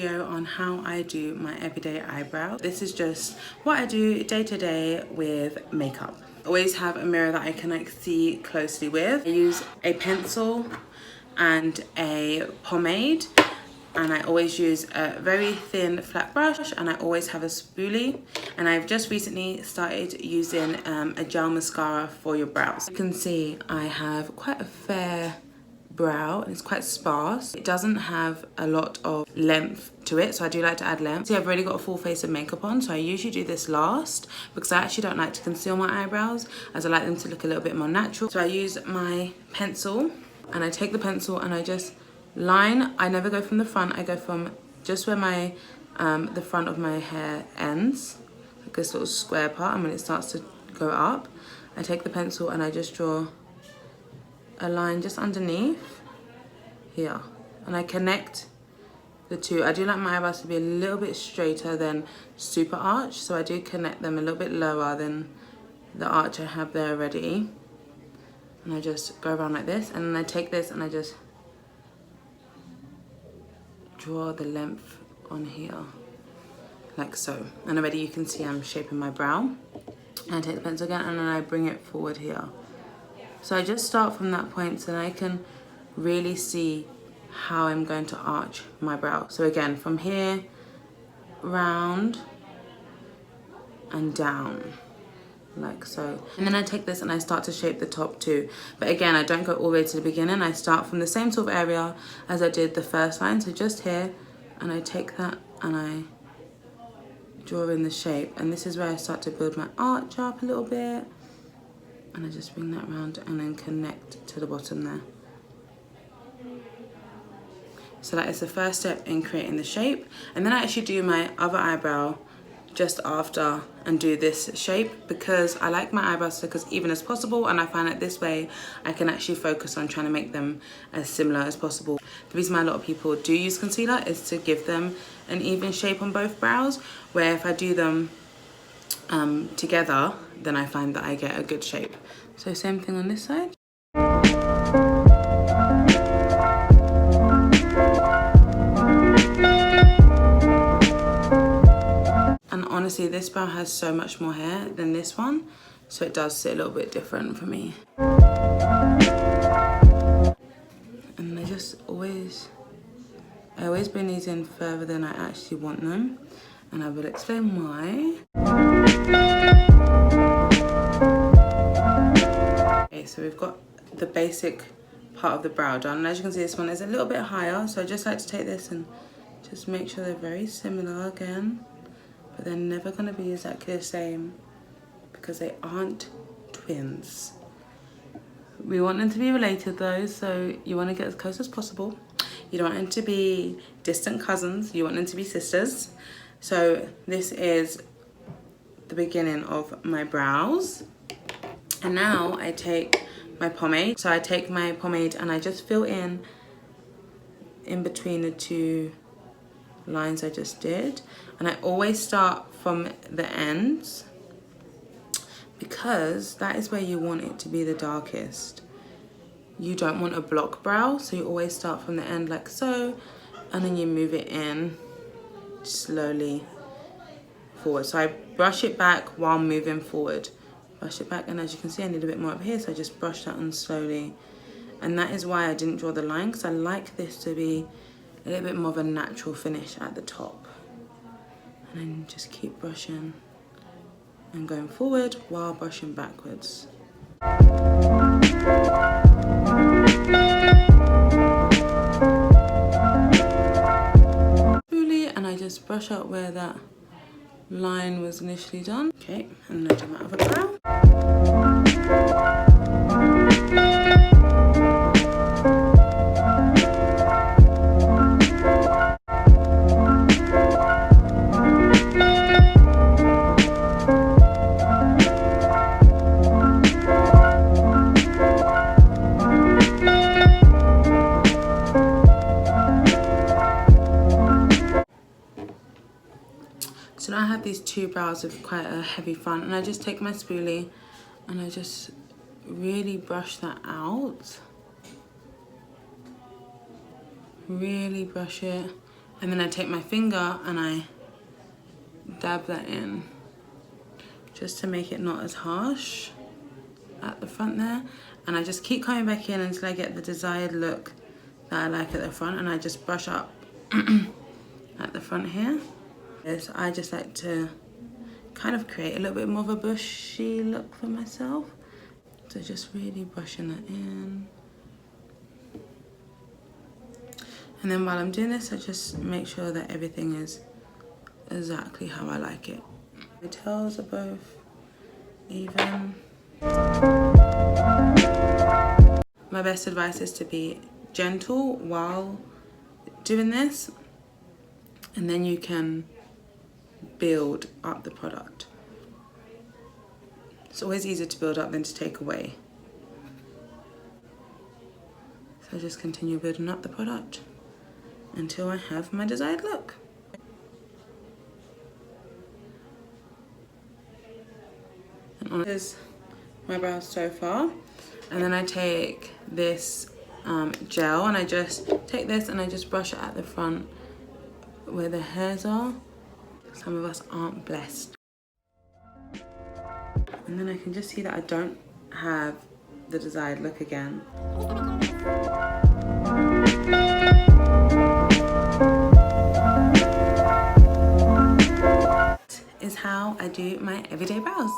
video on how I do my everyday eyebrow. This is just what I do day to day with makeup. I always have a mirror that I can like see closely with. I use a pencil and a pomade, and I always use a very thin flat brush, and I always have a spoolie. And I've just recently started using a gel mascara for your brows. You can see I have quite a fair brow and it's quite sparse. It doesn't have a lot of length to it, so I do like to add length. See, I've already got a full face of makeup on, so I usually do this last because I actually don't like to conceal my eyebrows, as I like them to look a little bit more natural. So I use my pencil, and I take the pencil and I just line. I never go from the front, I go from just where my the front of my hair ends, like this little square part, and when it starts to go up, I take the pencil and I just draw a line just underneath here, and I connect the two. I do like my eyebrows to be a little bit straighter than super arch, so I do connect them a little bit lower than the arch I have there already, and I just go around like this, and then I take this and I just draw the length on here like so, and already you can see I'm shaping my brow. And I take the pencil again and then I bring it forward here. So I just start from that point so that I can really see how I'm going to arch my brow. So again, from here, round and down, like so. And then I take this and I start to shape the top too. But again, I don't go all the way to the beginning. I start from the same sort of area as I did the first line, so just here, and I take that and I draw in the shape. And this is where I start to build my arch up a little bit. And I just bring that around and then connect to the bottom there. So that is the first step in creating the shape. And then I actually do my other eyebrow just after and do this shape, because I like my eyebrows to look as even as possible, and I find that this way I can actually focus on trying to make them as similar as possible. The reason why a lot of people do use concealer is to give them an even shape on both brows, where if I do them together, then I find that I get a good shape. So same thing on this side. And honestly, this brow has so much more hair than this one, so it does sit a little bit different for me. And I always bring these in further than I actually want them, and I will explain why. Okay, so we've got the basic part of the brow done, and as you can see, this one is a little bit higher, so I just like to take this and just make sure they're very similar again, but they're never going to be exactly the same because they aren't twins. We want them to be related though, so you want to get as close as possible. You don't want them to be distant cousins, you want them to be sisters. So this is the beginning of my brows. And now I take my pomade. So I take my pomade and I just fill in between the two lines I just did. And I always start from the ends because that is where you want it to be the darkest. You don't want a block brow, so you always start from the end like so, and then you move it in slowly forward. So I brush it back while moving forward. Brush it back, and as you can see I need a bit more up here, so I just brush that on slowly. And that is why I didn't draw the line, because I like this to be a little bit more of a natural finish at the top. And then just keep brushing and going forward while brushing backwards. And I just brush out where that line was initially done. Okay, and then I do my other brow. So now I have these two brows with quite a heavy front, and I just take my spoolie and I just really brush that out. Really brush it. And then I take my finger and I dab that in just to make it not as harsh at the front there. And I just keep coming back in until I get the desired look that I like at the front, and I just brush up at the front here. Yes, I just like to kind of create a little bit more of a bushy look for myself. So just really brushing that in. And then while I'm doing this, I just make sure that everything is exactly how I like it. My tails are both even. My best advice is to be gentle while doing this, and then you can build up the product. It's always easier to build up than to take away. So just continue building up the product until I have my desired look. And this is my brows so far. And then I take this gel, and I just take this and I just brush it at the front where the hairs are. Some of us aren't blessed. And then I can just see that I don't have the desired look again. This is how I do my everyday brows.